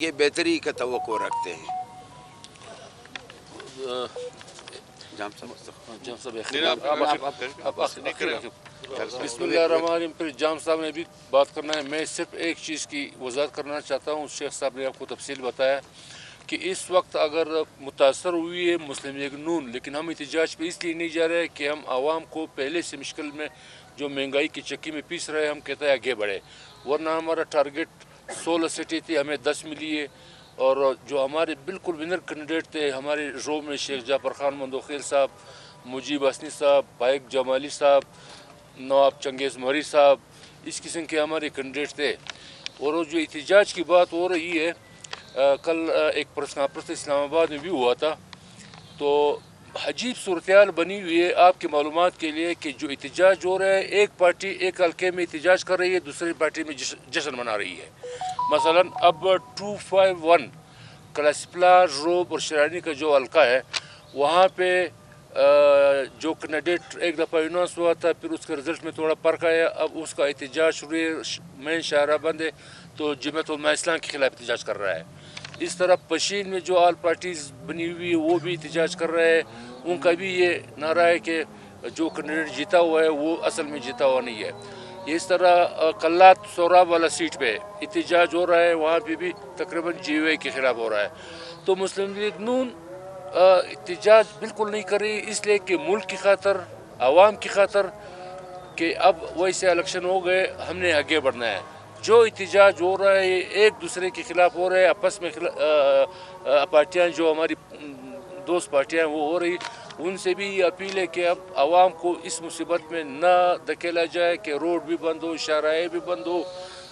ये बेहतरी का तवक्को रखते हैं। बिस्मिल्लाहिर्रहमानिर्रहीम। फिर जाम साहब ने भी बात करना है। मैं सिर्फ एक चीज़ की वजाहत करना चाहता हूँ। शेख साहब ने आपको तफसील बताया कि इस वक्त अगर मुतासर हुई है मुस्लिम लीग नून, लेकिन हम एहतजाज पे इसलिए नहीं जा रहे कि हम आवाम को पहले से मुश्किल में जो महंगाई की चक्की में पीस रहे हैं, हम कहते हैं आगे बढ़े, वरना हमारा टारगेट 16 सीटें थी, हमें 10 मिली है। और जो हमारे बिल्कुल विनर कैंडिडेट थे हमारे रो में, शेख जाफर खान मंदोखेल साहब, मुजीब हसनी साहब, बाइक जमाली साहब, नवाब चंगेज़ मरी साहब, इस किस्म के हमारे कैंडिडेट थे। और वो जो एहतजाज की बात हो रही है, कल एक प्रेस कॉन्फ्रेंस इस्लामाबाद में भी हुआ था, तो अजीब सूरत बनी हुई है आपकी मालूमात के लिए कि जो एहतजाज हो रहा है, एक पार्टी एक हल्के में एहतजाज कर रही है, दूसरी पार्टी में जश्न मना रही है। मसलन अब 251 कलासिपला, रोब और शरानी का जो हल्का है, वहाँ पे जो कैंडिडेट एक दफ़ा अनाउंस हुआ था, फिर उसके रिजल्ट में थोड़ा फर्क आया, अब उसका एहतजाज शुरू है, मेन शाहरा बंद है, तो जमात उलमा इस्लाम के खिलाफ एहतजाज कर रहा है। इस तरह पशीन में जो आल पार्टीज़ बनी हुई है वो भी एहतजाज कर रहे हैं। उनका भी ये नारा है कि जो कैंडिडेट जीता हुआ है वो असल में जीता हुआ नहीं है। इस तरह कल्लात सोराब वाला सीट पे एहतजाज हो रहा है, वहाँ पे भी तकरीबन जीवे के खिलाफ हो रहा है। तो मुस्लिम लीग नून एहतजाज बिल्कुल नहीं कर रही, इसलिए कि मुल्क की खातर, आवाम की खातर, कि अब वैसे इलेक्शन हो गए, हमने आगे बढ़ना है। जो एहतजाज हो रहा है एक दूसरे के खिलाफ हो रहा है, आपस में पार्टियाँ जो हमारी दोस्त पार्टियाँ वो हो रही, उनसे भी ये अपील है कि अब आवाम को इस मुसीबत में ना धकेला जाए कि रोड भी बंद हो, शाहराहें भी बंद हो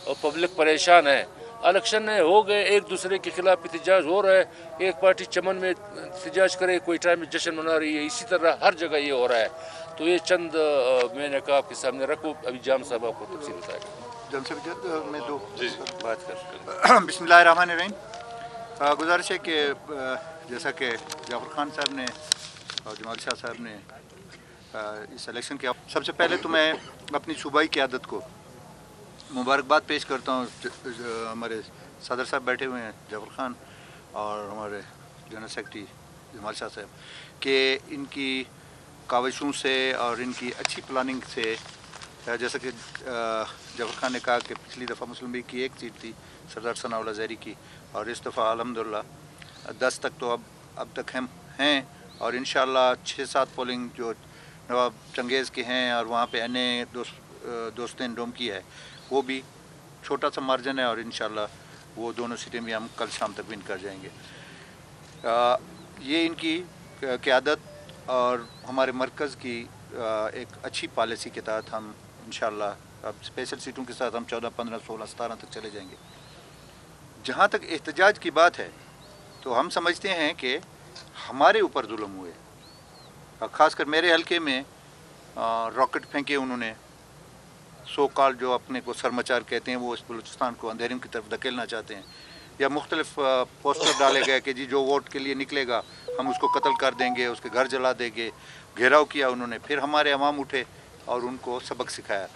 और पब्लिक परेशान है। इलेक्शन हो गए, एक दूसरे के खिलाफ एहतजाज हो रहा है, एक पार्टी चमन में एहतजाज करे, कोई टाइम में जश्न मना रही है, इसी तरह हर जगह ये हो रहा है। तो ये चंद मैंने कहा आपके सामने रखो, अभी जाम साहब आपको तफसील बताएगा। मैं दो बात कर बिस्मिल्लाहिर्रहमानिर्रहीम। गुजारिश है कि जैसा कि जाफर खान साहब ने और जमाल शाह साहब ने इस इलेक्शन के, सबसे पहले तो मैं अपनी सूबाई क़यादत को मुबारकबाद पेश करता हूँ। हमारे सदर साहब बैठे हुए हैं जाफर खान और हमारे जनरल सेक्रेटरी जमाल शाह साहब, कि इनकी काविशों से और इनकी अच्छी प्लानिंग से, जैसा कि जाफर खान ने कहा कि पिछली दफ़ा मुस्लिम लीग की एक सीट थी सरदार सनाउल्लाह ज़हरी की, और इस दफ़ा अल्हम्दुलिल्लाह 10 तक तो अब तक हम हैं, और इंशाअल्लाह 6-7 पोलिंग जो नवाब चंगेज़ के हैं और वहाँ पे अन्य दोस्तें डोम की है, वो भी छोटा सा मार्जिन है, और इंशाअल्लाह वो दोनों सीटें भी हम कल शाम तक विन कर जाएंगे। ये इनकी क़यादत और हमारे मरकज़ की एक अच्छी पॉलिसी के तहत हम इंशाअल्लाह अब स्पेशल सीटों के साथ हम 14, 15, 16, 17 तक चले जाएंगे। जहाँ तक एहतजाज की बात है, तो हम समझते हैं कि हमारे ऊपर जुल्म हुए, ख़ासकर मेरे हलके में रॉकेट फेंके उन्होंने, सो कॉल जो अपने को सरमचार कहते हैं, वो इस बलूचिस्तान को अंधेरे की तरफ धकेलना चाहते हैं, या मुख्तलिफ पोस्टर डाले गए कि जी जो वोट के लिए निकलेगा हम उसको कत्ल कर देंगे, उसके घर जला देंगे, घेराव किया उन्होंने। फिर हमारे अवाम उठे और उनको सबक सिखाया।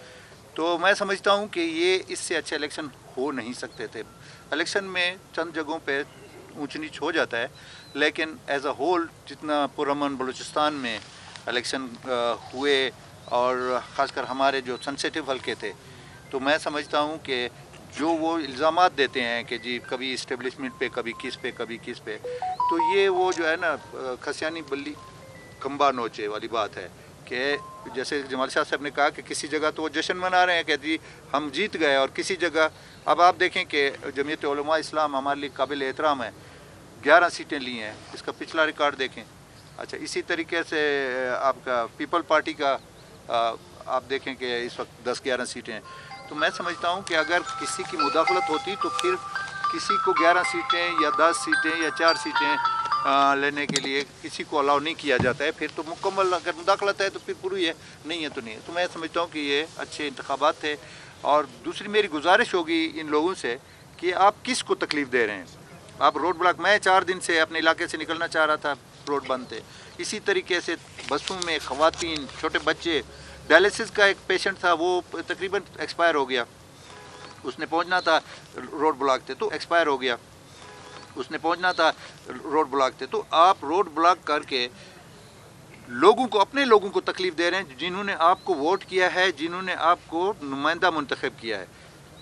तो मैं समझता हूँ कि ये इससे अच्छे इलेक्शन हो नहीं सकते थे। इलेक्शन में चंद जगहों पे ऊंच नीच हो जाता है, लेकिन एज अ होल जितना पुरअमन बलूचिस्तान में इलेक्शन हुए, और ख़ासकर हमारे जो सेंसिटिव हल्के थे, तो मैं समझता हूँ कि जो वो इल्ज़ामात देते हैं कि जी कभी इस्टेब्लिशमेंट पे, कभी किस पे, तो ये वो जो है ना खसियानी बल्ली खम्बा नोचे वाली बात है। कि जैसे जमाल शाह साहब ने कहा कि किसी जगह तो वो जश्न मना रहे हैं कि जी हम जीत गए, और किसी जगह अब आप देखें कि जमीयत उलमा इस्लाम हमारे लिए काबिल एहतराम है, 11 सीटें ली हैं, इसका पिछला रिकॉर्ड देखें। अच्छा, इसी तरीके से आपका पीपल पार्टी का आप देखें कि इस वक्त 10-11 सीटें हैं। तो मैं समझता हूँ कि अगर किसी की मुदाखलत होती तो फिर किसी को 11 सीटें या 10 सीटें या 4 सीटें लेने के लिए किसी को अलाउ नहीं किया जाता है। फिर तो मुकम्मल अगर मुदाखलत है तो फिर पूरी है, नहीं है तो नहीं है। तो मैं समझता हूँ कि ये अच्छे इंतखाबात थे। और दूसरी मेरी गुजारिश होगी इन लोगों से कि आप किस को तकलीफ़ दे रहे हैं। आप रोड ब्लॉक, मैं 4 दिन से अपने इलाके से निकलना चाह रहा था, रोड बंद थे। इसी तरीके से बसों में ख़वातीन, छोटे बच्चे, डायलिसिस का एक पेशेंट था, वो तकरीबन एक्सपायर हो गया, उसने पहुंचना था, रोड ब्लॉक थे तो एक्सपायर हो गया। उसने पहुंचना था, रोड ब्लॉक थे। तो आप रोड ब्लॉक करके लोगों को, अपने लोगों को तकलीफ दे रहे हैं, जिन्होंने आपको वोट किया है, जिन्होंने आपको नुमाइंदा मुंतखब किया है।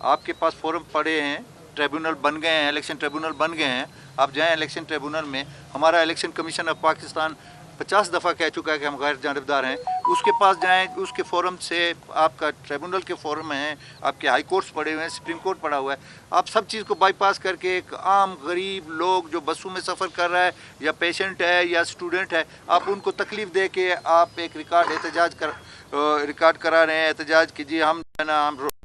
आपके पास फॉर्म पड़े हैं, ट्रिब्यूनल बन गए हैं, इलेक्शन ट्रिब्यूनल बन गए हैं। आप जाएं इलेक्शन ट्रिब्यूनल में, हमारा इलेक्शन कमीशन ऑफ पाकिस्तान 50 दफ़ा कह चुका है कि हम गैर जानबदार हैं। उसके पास जाएं, उसके फोरम से, आपका ट्रिब्यूनल के फोरम हैं, आपके हाई कोर्ट्स पड़े हुए हैं, सुप्रीम कोर्ट पड़ा हुआ है। आप सब चीज़ को बाईपास करके एक आम गरीब लोग जो बसों में सफ़र कर रहा है, या पेशेंट है या स्टूडेंट है, आप उनको तकलीफ़ दे के आप एक रिकॉर्ड करा रहे हैं एहतजाज कि जी हम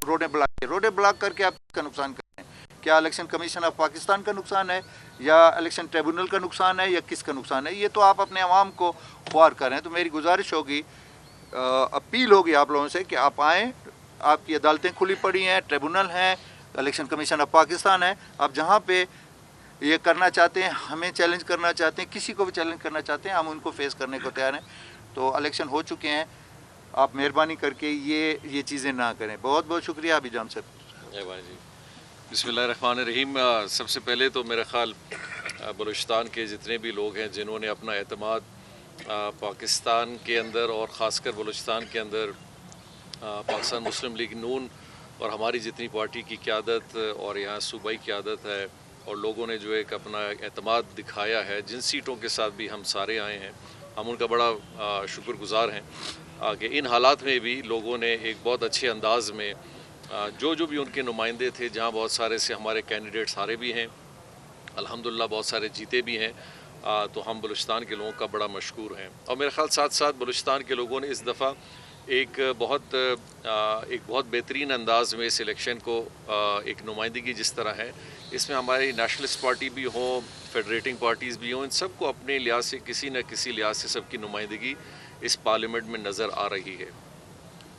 रोडें ब्लॉक करके आप इसका नुकसान कर रहे हैं। क्या इलेक्शन कमीशन ऑफ पाकिस्तान का नुकसान है, या इलेक्शन ट्रिब्यूनल का नुकसान है, या किसका नुकसान है? ये तो आप अपने अवाम को ख्वार कर रहे हैं। तो मेरी गुजारिश होगी, अपील होगी आप लोगों से कि आप आएँ, आपकी अदालतें खुली पड़ी हैं, ट्रिब्यूनल हैं, इलेक्शन कमीशन ऑफ पाकिस्तान है। आप जहाँ पे ये करना चाहते हैं, हमें चैलेंज करना चाहते हैं, किसी को भी चैलेंज करना चाहते हैं, हम उनको फेस करने को तैयार हैं। तो इलेक्शन हो चुके हैं, आप मेहरबानी करके ये चीज़ें ना करें। बहुत बहुत शुक्रिया अभिजाम साहब। बिस्मिल्लाहिर्रहमानिर्रहीम। सबसे पहले तो मेरा ख़्याल बलूचिस्तान के जितने भी लोग हैं जिन्होंने अपना एतमाद पाकिस्तान के अंदर और ख़ासकर बलूचिस्तान के अंदर पाकिस्तान मुस्लिम लीग नून और हमारी जितनी पार्टी की क़यादत और यहाँ सूबाई क़यादत है, और लोगों ने जो एक अपना एतमाद दिखाया है, जिन सीटों के साथ भी हम सारे आए हैं, हम उनका बड़ा शुक्रगुज़ार हैं कि इन हालात में भी लोगों ने एक बहुत अच्छे अंदाज में जो भी उनके नुमाइंदे थे, जहाँ बहुत सारे से हमारे कैंडिडेट्स हारे भी हैं, अल्हम्दुलिल्लाह बहुत सारे जीते भी हैं, तो हम बलूचिस्तान के लोगों का बड़ा मशकूर हैं। और मेरे ख़्याल साथ साथ बलूचिस्तान के लोगों ने इस दफ़ा एक बहुत बेहतरीन अंदाज में इस इलेक्शन को एक नुमाइंदगी जिस तरह है, इसमें हमारी नेशनलिस्ट पार्टी भी हो, फेडरेटिंग पार्टीज़ भी हों, इन सब को अपने लिहाज से किसी न किसी लिहाज से सबकी नुमाइंदगी इस पार्लियामेंट में नज़र आ रही है।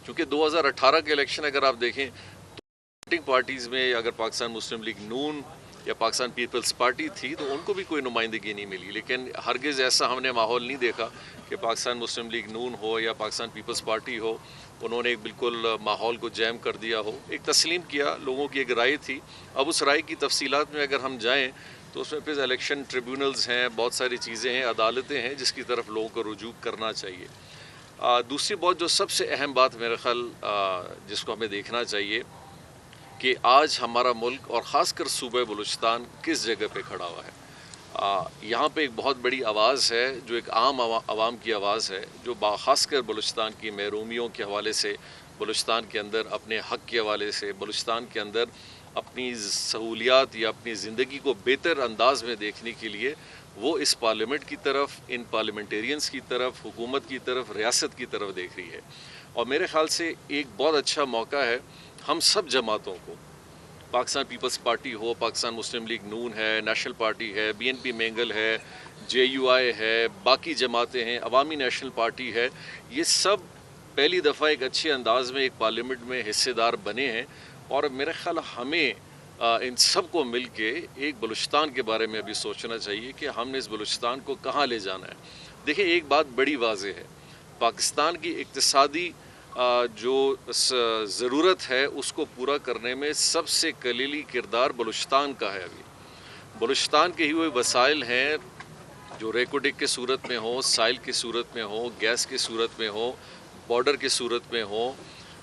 क्योंकि 2018 के इलेक्शन अगर आप देखें तो फेडरेटिंग पार्टीज़ में अगर पाकिस्तान मुस्लिम लीग नून या पाकिस्तान पीपल्स पार्टी थी तो उनको भी कोई नुमाइंदगी नहीं मिली, लेकिन हरगिज़ ऐसा हमने माहौल नहीं देखा कि पाकिस्तान मुस्लिम लीग नून हो या पाकिस्तान पीपल्स पार्टी हो, उन्होंने एक बिल्कुल माहौल को जैम कर दिया हो। एक तस्लीम किया, लोगों की एक राय थी। अब उस राय की तफसीलात में अगर हम जाएँ तो उसमें फिर इलेक्शन ट्रिब्यूनल्स हैं, बहुत सारी चीज़ें हैं, अदालतें हैं, जिसकी तरफ लोगों को रुजू करना चाहिए। दूसरी बात जो सबसे अहम बात मेरे ख्याल जिसको हमें देखना चाहिए कि आज हमारा मुल्क और ख़ासकर सूबे बलूचिस्तान किस जगह पे खड़ा हुआ है। यहाँ पे एक बहुत बड़ी आवाज़ है जो एक आम आवाम की आवाज़ है, जो ख़ासकर बलूचिस्तान की महरूमियों के हवाले से, बलूचिस्तान के अंदर अपने हक़ के हवाले से, बलूचिस्तान के अंदर अपनी सहूलियात या अपनी ज़िंदगी को बेहतर अंदाज में देखने के लिए वो इस पार्लियामेंट की तरफ, इन पार्लियामेंटेरियंस की तरफ, हुकूमत की तरफ, रियासत की तरफ देख रही है। और मेरे ख़्याल से एक बहुत अच्छा मौका है हम सब जमातों को, पाकिस्तान पीपल्स पार्टी हो, पाकिस्तान मुस्लिम लीग नून है, नेशनल पार्टी है, BNP मैंगल है, JUI है, बाकी जमातें हैं, अवामी नेशनल पार्टी है, ये सब पहली दफ़ा एक अच्छे अंदाज में एक पार्लियामेंट में हिस्सेदार बने हैं। और मेरे ख़्याल हमें इन सब को मिल के एक बलूचिस्तान के बारे में अभी सोचना चाहिए कि हमने इस बलूचिस्तान को कहाँ ले जाना है। देखिए, एक बात बड़ी वाज़ेह है, पाकिस्तान की इक़्तिसादी जो ज़रूरत है उसको पूरा करने में सबसे कलीली किरदार बलूचिस्तान का है। अभी बलूचिस्तान के ही हुए वसाइल हैं जो रेकोडिक के सूरत में हो, साइल की सूरत में हो, गैस की सूरत में हो, बॉर्डर की सूरत में हो,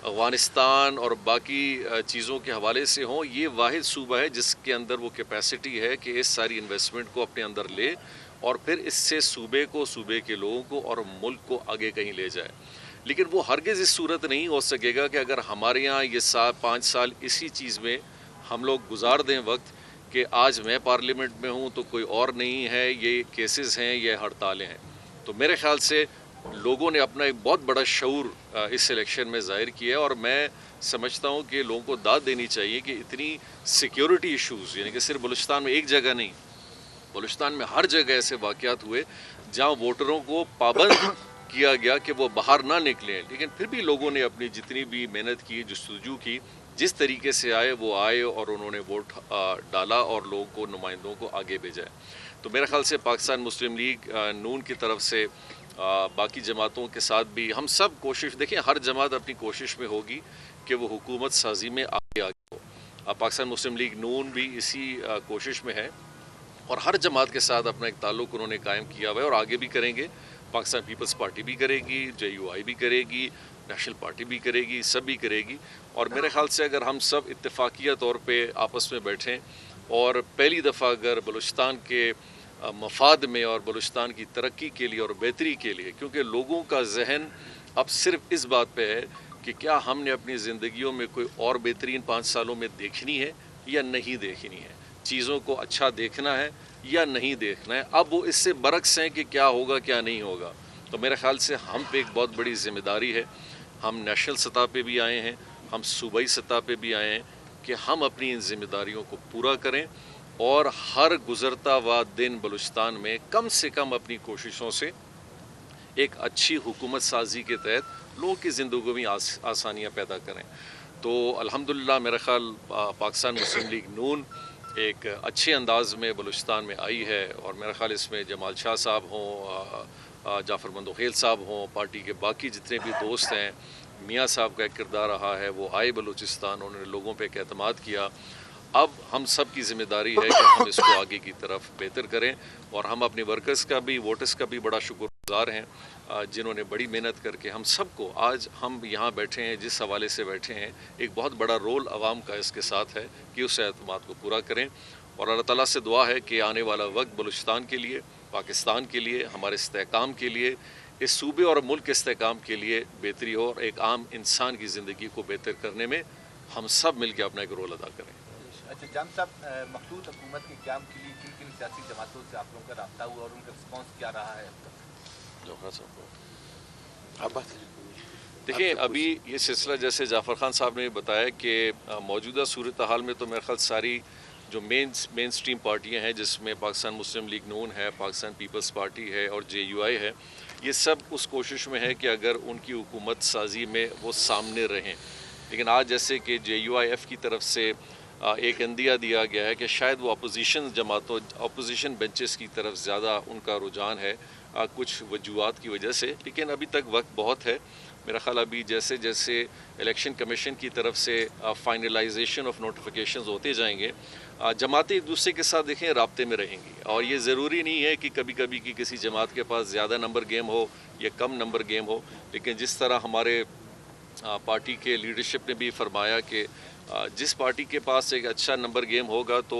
अफ़गानिस्तान और बाकी चीज़ों के हवाले से हों। ये वाहिद सूबा है जिसके अंदर वो कैपेसिटी है कि इस सारी इन्वेस्टमेंट को अपने अंदर ले और फिर इससे सूबे को, सूबे के लोगों को और मुल्क को आगे कहीं ले जाए। लेकिन वो हरगिज़ इस सूरत नहीं हो सकेगा कि अगर हमारे यहाँ ये 5 साल इसी चीज़ में हम लोग गुजार दें वक्त कि आज मैं पार्लियामेंट में हूँ तो कोई और नहीं है, ये केसेस हैं, ये हड़तालें हैं। तो मेरे ख़्याल से लोगों ने अपना एक बहुत बड़ा शऊर इस इलेक्शन में ज़ाहिर किया है और मैं समझता हूँ कि लोगों को दाद देनी चाहिए कि इतनी सिक्योरिटी इश्यूज़, यानी कि सिर्फ बलूचिस्तान में एक जगह नहीं, बलूचिस्तान में हर जगह ऐसे वाक़यात हुए जहाँ वोटरों को पाबंद किया गया कि वो बाहर ना निकलें, लेकिन फिर भी लोगों ने अपनी जितनी भी मेहनत की, जस्तजू की, जिस तरीके से आए वो आए और उन्होंने वोट डाला और लोगों को, नुमाइंदों को आगे भेजा है। तो मेरे ख़्याल से पाकिस्तान मुस्लिम लीग नून की तरफ से बाकी जमातों के साथ भी हम सब कोशिश, देखिए हर जमात अपनी कोशिश में होगी कि वो हुकूमत साजी में आगे हो। पाकिस्तान मुस्लिम लीग नून भी इसी कोशिश में है اور ہر جماعت کے ساتھ اپنا ایک تعلق انہوں نے قائم کیا ہوا ہے اور آگے بھی کریں گے. پاکستان پیپلز پارٹی بھی کرے گی, JUI بھی کرے گی, نیشنل پارٹی بھی کرے گی, سب بھی کرے گی. اور میرے خیال سے اگر ہم سب اتفاقیہ طور پہ آپس میں بیٹھیں اور پہلی دفعہ اگر بلوچستان کے مفاد میں اور بلوچستان کی ترقی کے لیے اور بہتری کے لیے, کیونکہ لوگوں کا ذہن اب صرف اس بات پہ ہے کہ کیا ہم نے اپنی زندگیوں میں کوئی اور بہترین 5 سالوں میں دیکھنی ہے یا نہیں دیکھنی ہے, چیزوں کو اچھا دیکھنا ہے یا نہیں دیکھنا ہے. اب وہ اس سے برعکس ہیں کہ کیا ہوگا کیا نہیں ہوگا. تو میرے خیال سے ہم پہ ایک بہت بڑی ذمہ داری ہے. ہم نیشنل سطح پہ بھی آئے ہیں, ہم صوبائی سطح پہ بھی آئے ہیں کہ ہم اپنی ان ذمہ داریوں کو پورا کریں اور ہر گزرتا ہوا دن بلوچستان میں کم سے کم اپنی کوششوں سے ایک اچھی حکومت سازی کے تحت لوگوں کی زندگیوں میں آسانیاں پیدا کریں. تو الحمدللہ میرا خیال پاکستان مسلم لیگ نون ایک اچھے انداز میں بلوچستان میں آئی ہے اور میرا خیال اس میں جمال شاہ صاحب ہوں, جعفر مندوخیل صاحب ہوں, پارٹی کے باقی جتنے بھی دوست ہیں, میاں صاحب کا ایک کردار رہا ہے, وہ آئے بلوچستان, انہوں نے لوگوں پہ ایک اعتماد کیا. اب ہم سب کی ذمہ داری ہے کہ ہم اس کو آگے کی طرف بہتر کریں اور ہم اپنے ورکرز کا بھی, ووٹرز کا بھی بڑا شکر گزار ہیں جنہوں نے بڑی محنت کر کے ہم سب کو آج ہم یہاں بیٹھے ہیں, جس حوالے سے بیٹھے ہیں, ایک بہت بڑا رول عوام کا اس کے ساتھ ہے کہ اس اعتماد کو پورا کریں. اور اللہ تعالیٰ سے دعا ہے کہ آنے والا وقت بلوچستان کے لیے, پاکستان کے لیے, ہمارے استحکام کے لیے, اس صوبے اور ملک کے استحکام کے لیے بہتری ہو اور ایک عام انسان کی زندگی کو بہتر کرنے میں ہم سب مل کے اپنا ایک رول ادا کریں. اچھا جام صاحب, مخلوط حکومت کے قیام کے لیے کن کن سیاسی جماعتوں سے آپ لوگوں کا رابطہ ہوا اور ان کا رسپانس کیا رہا ہے اب تک؟ جوہر صاحب دیکھیں, ابھی یہ سلسلہ جیسے جعفر خان صاحب نے بتایا کہ موجودہ صورتحال میں تو میرے خیال ساری جو مین سٹریم پارٹیاں ہیں, جس میں پاکستان مسلم لیگ نون ہے, پاکستان پیپلز پارٹی ہے اور JUI ہے, یہ سب اس کوشش میں ہے کہ اگر ان کی حکومت سازی میں وہ سامنے رہیں. لیکن آج جیسے کہ JUIF کی طرف سے ایک اندیہ دیا گیا ہے کہ شاید وہ اپوزیشن جماعتوں, اپوزیشن بینچز کی طرف زیادہ ان کا رجحان ہے کچھ وجوہات کی وجہ سے. لیکن ابھی تک وقت بہت ہے. میرا خیال ابھی جیسے جیسے الیکشن کمیشن کی طرف سے فائنلائزیشن آف نوٹیفیکیشنز ہوتے جائیں گے, جماعتیں ایک دوسرے کے ساتھ دیکھیں رابطے میں رہیں گی. اور یہ ضروری نہیں ہے کہ کبھی کبھی کی کسی جماعت کے پاس زیادہ نمبر گیم ہو یا کم نمبر گیم ہو. لیکن جس طرح ہمارے پارٹی کے لیڈرشپ نے بھی فرمایا کہ جس پارٹی کے پاس ایک اچھا نمبر گیم ہوگا تو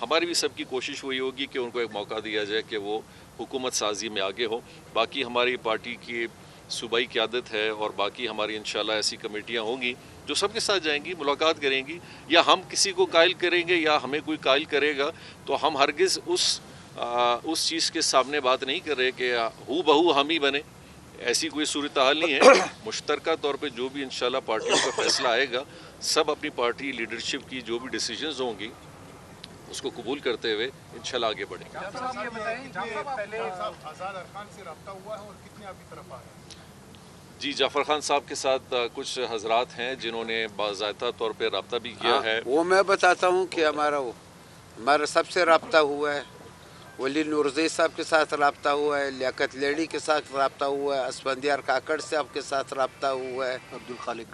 ہماری بھی سب کی کوشش وہی ہوگی کہ ان کو ایک موقع دیا جائے کہ وہ حکومت سازی میں آگے ہو. باقی ہماری پارٹی کی صوبائی قیادت ہے اور باقی ہماری انشاءاللہ ایسی کمیٹیاں ہوں گی جو سب کے ساتھ جائیں گی, ملاقات کریں گی, یا ہم کسی کو قائل کریں گے یا ہمیں کوئی قائل کرے گا تو ہم ہرگز اس چیز کے سامنے بات نہیں کر رہے کہ ہو بہو ہم ہی بنے, ایسی کوئی صورتحال نہیں ہے. مشترکہ طور پہ جو بھی انشاءاللہ پارٹیوں کا فیصلہ آئے گا, سب اپنی پارٹی لیڈرشپ کی جو بھی ڈیسیجنز ہوں گی اس کو قبول کرتے ہوئے انشاءاللہ آگے بڑھیں گے. جی, جعفر خان صاحب کے ساتھ کچھ حضرات ہیں جنہوں نے باضابطہ طور پہ رابطہ بھی کیا ہے. وہ میں بتاتا ہوں کہ ہمارا سب سے رابطہ ہوا ہے, ولی نورزی صاحب کے ساتھ رابطہ ہوا ہے, لیاقت لیڈی کے ساتھ رابطہ ہوا ہے, اسفندیار کاکڑ صاحب کے ساتھ رابطہ ہوا ہے,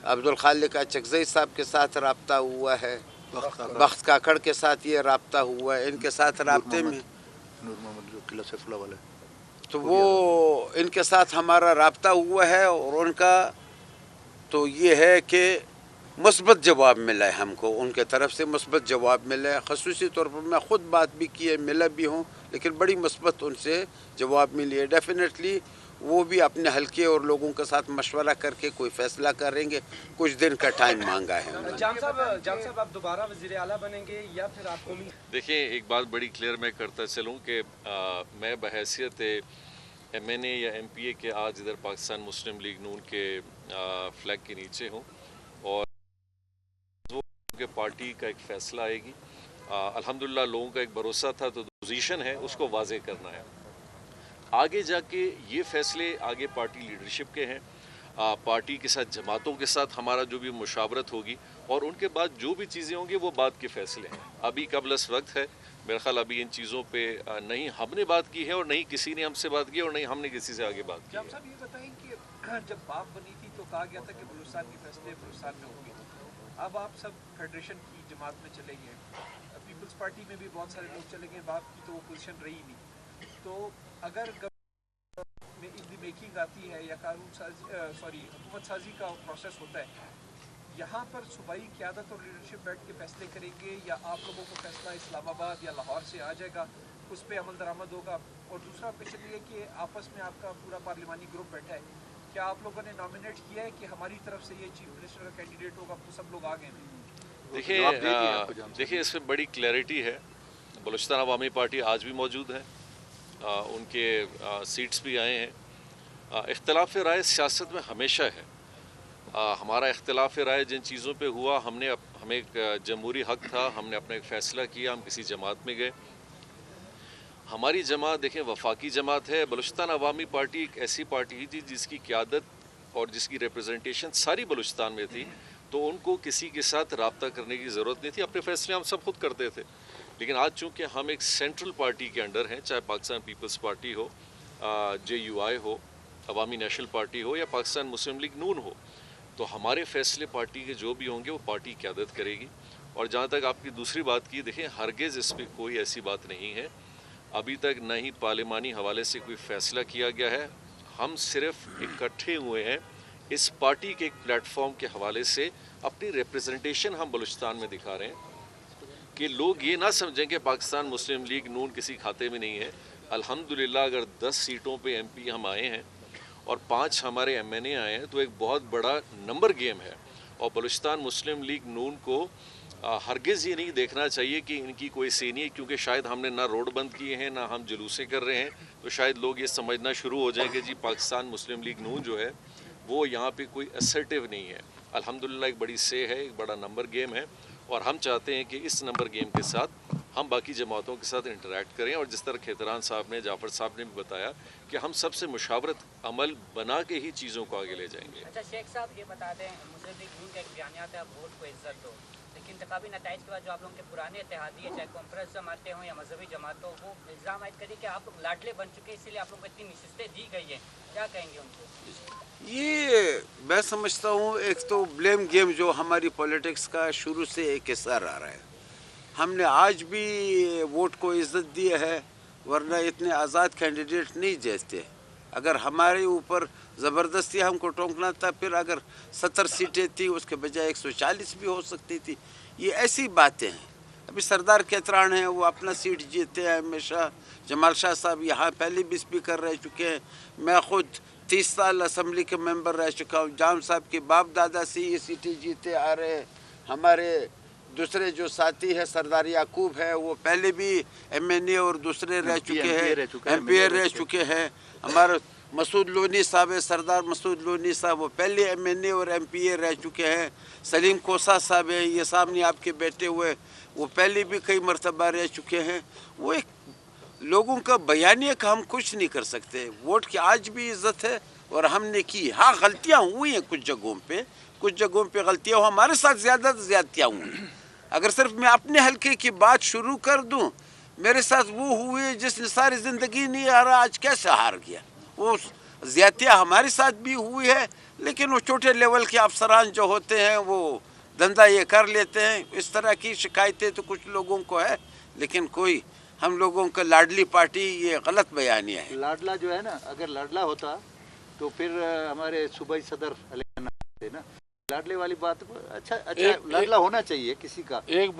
عبدالخالق اچکزئی صاحب کے ساتھ رابطہ ہوا ہے, بخت کاکڑ کے ساتھ یہ رابطہ ہوا ہے. ان کے ساتھ رابطے میں نور محمد جو قلعہ سیف اللہ والے, تو وہ ان کے ساتھ ہمارا رابطہ ہوا ہے اور ان کا تو یہ ہے کہ مثبت جواب ملا ہے ہم کو, ان کے طرف سے مثبت جواب ملا ہے. خصوصی طور پر میں خود بات بھی کی ہے, ملا بھی ہوں, لیکن بڑی مثبت ان سے جواب ملی ہے. ڈیفینیٹلی وہ بھی اپنے حلقے اور لوگوں کے ساتھ مشورہ کر کے کوئی فیصلہ کریں گے. کچھ دن کا ٹائم مانگا ہے. جام صاحب آپ دوبارہ وزیر اعلیٰ بنیں گے یا پھر آپ کو؟ دیکھیں, ایک بات بڑی کلیئر میں کرتا چلوں کہ میں بحیثیت MNA یا MPA کے آج ادھر پاکستان مسلم لیگ نون کے فلیگ کے نیچے ہوں اور کہ پارٹی کا ایک فیصلہ آئے گی. الحمدللہ لوگوں کا ایک بھروسہ تھا, تو پوزیشن ہے اس کو واضح کرنا ہے. آگے جا کے یہ فیصلے آگے پارٹی لیڈرشپ کے ہیں, پارٹی کے ساتھ جماعتوں کے ساتھ ہمارا جو بھی مشاورت ہوگی اور ان کے بعد جو بھی چیزیں ہوں گی وہ بعد کے فیصلے ہیں. ابھی قبل از وقت ہے, میرا خیال ابھی ان چیزوں پہ نہیں ہم نے بات کی ہے اور نہیں کسی نے ہم سے بات کی اور نہیں ہم نے کسی سے آگے بات کی. جام صاحب یہ بتائیں کہ جب باپ بنی تھی تو کہا گیا تھا کہ بلوچستان کے فیصلے بلوچستان میں ہوں گے. اب آپ سب فیڈریشن کی جماعت میں چلے گئے, پیپلز پیپلز پارٹی میں بھی بہت سارے لوگ چلے گئے, باپ کی تو وہ پوزیشن رہی نہیں. تو اگر میں ان دی میکنگ آتی ہے یا قانون سازی حکومت سازی کا پروسیس ہوتا ہے, یہاں پر صوبائی قیادت اور لیڈرشپ بیٹھ کے فیصلے کریں گے یا آپ لوگوں کو فیصلہ اسلام آباد یا لاہور سے آ جائے گا, اس پہ عمل درآمد ہوگا؟ اور دوسرا کوشچن یہ کہ آپس میں آپ کا پورا پارلیمانی گروپ بیٹھا ہے, کیا آپ لوگوں نے نامینیٹ کیا ہے کہ ہماری طرف سے یہ چیف منسٹر کا کینڈیڈیٹ ہوگا؟ تو سب لوگ آ گئے ہیں. دیکھیے اس میں بڑی کلیئرٹی ہے. بلوچستان عوامی پارٹی آج بھی موجود ہے, ان کے سیٹس بھی آئے ہیں. اختلاف رائے سیاست میں ہمیشہ ہے. ہمارا اختلاف رائے جن چیزوں پہ ہوا, ہمیں ایک جمہوری حق تھا, ہم نے اپنا ایک فیصلہ کیا, ہم کسی جماعت میں گئے. ہماری جماعت دیکھیں وفاقی جماعت ہے. بلوچستان عوامی پارٹی ایک ایسی پارٹی تھی جس کی قیادت اور جس کی ریپرزنٹیشن ساری بلوچستان میں تھی, تو ان کو کسی کے ساتھ رابطہ کرنے کی ضرورت نہیں تھی. اپنے فیصلے ہم سب خود کرتے تھے. لیکن آج چونکہ ہم ایک سینٹرل پارٹی کے انڈر ہیں, چاہے پاکستان پیپلز پارٹی ہو, JUI ہو, عوامی نیشنل پارٹی ہو یا پاکستان مسلم لیگ نون ہو, تو ہمارے فیصلے پارٹی کے جو بھی ہوں گے وہ پارٹی قیادت کرے گی. اور جہاں تک آپ کی دوسری بات کی, دیکھیں ہرگز اس پہ کوئی ایسی بات نہیں ہے. ابھی تک نہ ہی پارلیمانی حوالے سے کوئی فیصلہ کیا گیا ہے. ہم صرف اکٹھے ہوئے ہیں اس پارٹی کے ایک پلیٹ فارم کے حوالے سے, اپنی ریپرزنٹیشن ہم بلوچستان میں دکھا رہے ہیں کہ لوگ یہ نہ سمجھیں کہ پاکستان مسلم لیگ نون کسی کھاتے میں نہیں ہے. الحمدللہ اگر 10 سیٹوں پہ MP ہم آئے ہیں اور 5 ہمارے MNA آئے ہیں, تو ایک بہت بڑا نمبر گیم ہے. اور بلوچستان مسلم لیگ نون کو ہرگز یہ نہیں دیکھنا چاہیے کہ ان کی کوئی سینی ہے, کیونکہ شاید ہم نے نہ روڈ بند کیے ہیں نہ ہم جلوسیں کر رہے ہیں, تو شاید لوگ یہ سمجھنا شروع ہو جائیں کہ جی پاکستان مسلم لیگ نون جو ہے وہ یہاں پہ کوئی اسرٹیو نہیں ہے. الحمدللہ ایک بڑی سے ہے, ایک بڑا نمبر گیم ہے, اور ہم چاہتے ہیں کہ اس نمبر گیم کے ساتھ ہم باقی جماعتوں کے ساتھ انٹریکٹ کریں. اور جس طرح کھیتران صاحب نے, جعفر صاحب نے بھی بتایا کہ ہم سب سے مشاورت عمل بنا کے ہی چیزوں کو آگے لے جائیں گے. اچھا شیخ صاحب یہ بتا دیں, مسلم لیگ نون کا ایک بیانیہ ہے ووٹ کو عزت دو, لیکن انتخابی نتائج کے بعد جو آپ لوگوں کے پرانے اتحادی چاہے کانفرنس جماعتیں ہوں یا مذہبی جماعت ہو, وہ الزام عائد کریے کہ آپ لوگ لاڈلے بن چکے ہیں, اسی لیے آپ لوگوں کو اتنی نشستیں دی گئی ہیں. کیا کہیں گے ان کو؟ یہ میں سمجھتا ہوں ایک تو بلیم گیم جو ہماری پولیٹکس کا شروع سے ایک حصہ آ رہا ہے. ہم نے آج بھی ووٹ کو عزت دی ہے, ورنہ اتنے آزاد کینڈیڈیٹ نہیں جیتے. اگر ہمارے اوپر زبردستی ہم کو ٹونکنا تھا, پھر اگر 70 سیٹیں تھی اس کے بجائے 140 بھی ہو سکتی تھی. یہ ایسی باتیں ہیں. ابھی سردار کھیتران ہیں, وہ اپنا سیٹ جیتے ہیں ہمیشہ. جمال شاہ صاحب یہاں پہلے بھی اسپیکر رہ چکے ہیں. میں خود 30 سال اسمبلی کے ممبر رہ چکا ہوں. جام صاحب کے باپ دادا سے یہ سیٹیں جیتے آ رہے ہیں. ہمارے دوسرے جو ساتھی ہے سردار یعقوب ہے, وہ پہلے بھی MNA اور دوسرے رہ چکے ہیں, MP رہ چکے ہیں. ہمارے مسعود لونی صاحب ہے, سردار مسعود لونی صاحب, وہ پہلے MNA اور MPA رہ چکے ہیں. سلیم کوسا صاحب ہے, یہ سامنے آپ کے بیٹھے ہوئے, وہ پہلے بھی کئی مرتبہ رہ چکے ہیں. وہ ایک لوگوں کا بیانیہ کا ہم کچھ نہیں کر سکتے. ووٹ کی آج بھی عزت ہے اور ہم نے کی. ہاں غلطیاں ہوئی ہیں کچھ جگہوں پہ غلطیاں ہو, ہمارے ساتھ زیادہ زیادتیاں ہوئی. اگر صرف میں اپنے حلقے کی بات شروع کر دوں, میرے ساتھ وہ ہوئے جس نے ساری زندگی نہیں ہارا, آج کیسے ہار گیا. وہ زیادتیاں ہمارے ساتھ بھی ہوئی ہے, لیکن وہ چھوٹے لیول کے افسران جو ہوتے ہیں وہ دھندا یہ کر لیتے ہیں. اس طرح کی شکایتیں تو کچھ لوگوں کو ہے, لیکن کوئی ہم لوگوں کا لاڈلی پارٹی یہ غلط بیانیہ ہے. لاڈلا جو ہے نا, اگر لاڈلا ہوتا تو پھر ہمارے صوبائی صدر علیہ نا, لاڈلے والی بات. اچھا لاڈلا ہونا چاہیے کسی کا. ایک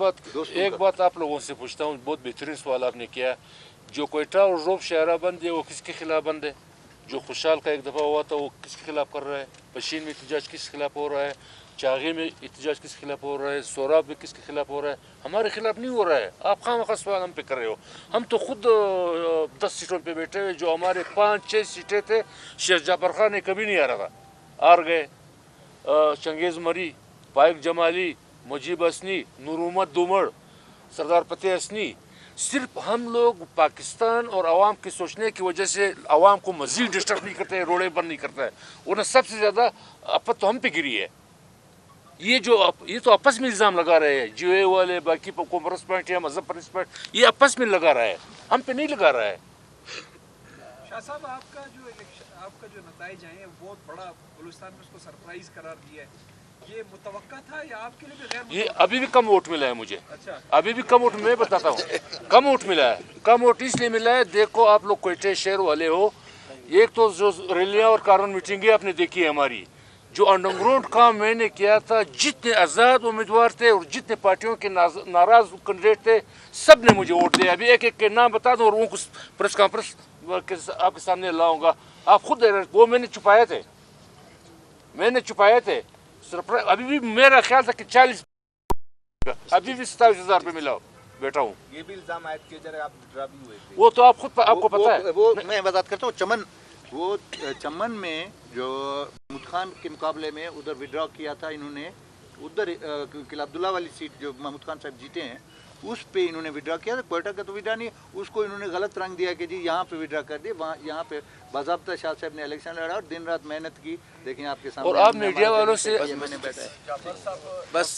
بات آپ لوگوں سے پوچھتا ہوں, بہت بہترین سوال آپ نے کیا. جو کوئٹہ اور روب شہرہ بند ہے وہ کس کے خلاف بند ہے؟ جو خوشحال کا ایک دفعہ ہوا تھا وہ کس کے خلاف کر رہا ہے؟ پشین میں احتجاج کس کے خلاف ہو رہا ہے؟ چاغی میں احتجاج کس کے خلاف ہو رہا ہے؟ سوراب میں کس کے خلاف ہو رہا ہے؟ ہمارے خلاف نہیں ہو رہا ہے. آپ خواہ مخواہ سوال ہم پہ کر رہے ہو. ہم تو خود 10 سیٹوں پہ بیٹھے ہوئے, جو ہمارے 5-6 سیٹیں تھے شیخ جعفر خان نے کبھی نہیں آ رہا تھا, آر گئے. چنگیز مری, پائق جمالی, مجیب حسنی, نور محمد دومڑ, سردار فتح حسنی. صرف ہم لوگ پاکستان اور عوام کے سوچنے کی وجہ سے عوام کو مزید ڈسٹرب نہیں کرتے, روڑے بند نہیں کرتا ہے. انہیں سب سے زیادہ آفت تو ہم پہ گری ہے. یہ تو آپس میں الزام لگا رہے ہیں, JUI والے, باقی کانفرنس پوائنٹ یا مذہب پوائنٹ, یہ آپس میں لگا رہا ہے, ہم پہ نہیں لگا رہا ہے. شاہ صاحب آپ کا جو نتائج آئے ہیں بہت بڑا بلوچستان میں اس کو سرپرائز قرار دیا ہے. ये मुतवक्का था या आपके लिए भी गैर ये अभी भी कम वोट मिला है मुझे, अच्छा अभी भी कम वोट, मैं बताता हूँ कम वोट मिला है। कम वोट इसलिए मिला है, देखो आप लोग कोयटे शहर वाले हो, एक तो जो रैलियाँ और कारवन मीटिंगें आपने देखी है हमारी, जो अंडरग्राउंड काम मैंने किया था, जितने आज़ाद उम्मीदवार थे और जितने पार्टियों के नाराज कैंडिडेट थे, सब ने मुझे वोट दिया। अभी एक एक के नाम बता दूँ और उनको प्रेस कॉन्फ्रेंस आपके सामने लाऊंगा, आप खुद वो मैंने छुपाए थे, अभी भी मेरा ख्याल था कि 40, अभी भी 27,000 रुपये मिला बैठा हूँ। ये भी इल्जाम आयद किए जा रहे, आप विड्रॉ भी हुए थे। वो तो आप खुद आपको पता है। वो मैं वजाहत करता हूँ। चमन में जो महमूद खान के मुकाबले में उधर विड्रॉ किया था इन्होंने, उधर किला अब्दुल्ला वाली सीट जो महमूद खान साहब जीते हैं उस पे इन्होंने विड्रॉ किया था। कोयटा का तो विड्रॉ नहीं, उसको इन्होंने गलत रंग दिया कि जी यहाँ पे विड्रॉ कर दिए, वहाँ यहाँ पे बाज़ाब्ता शाह साहब ने इलेक्शन लड़ा और दिन रात मेहनत की। लेकिन आपके सामने और आप मीडिया वालों से मैंने बैठा है बस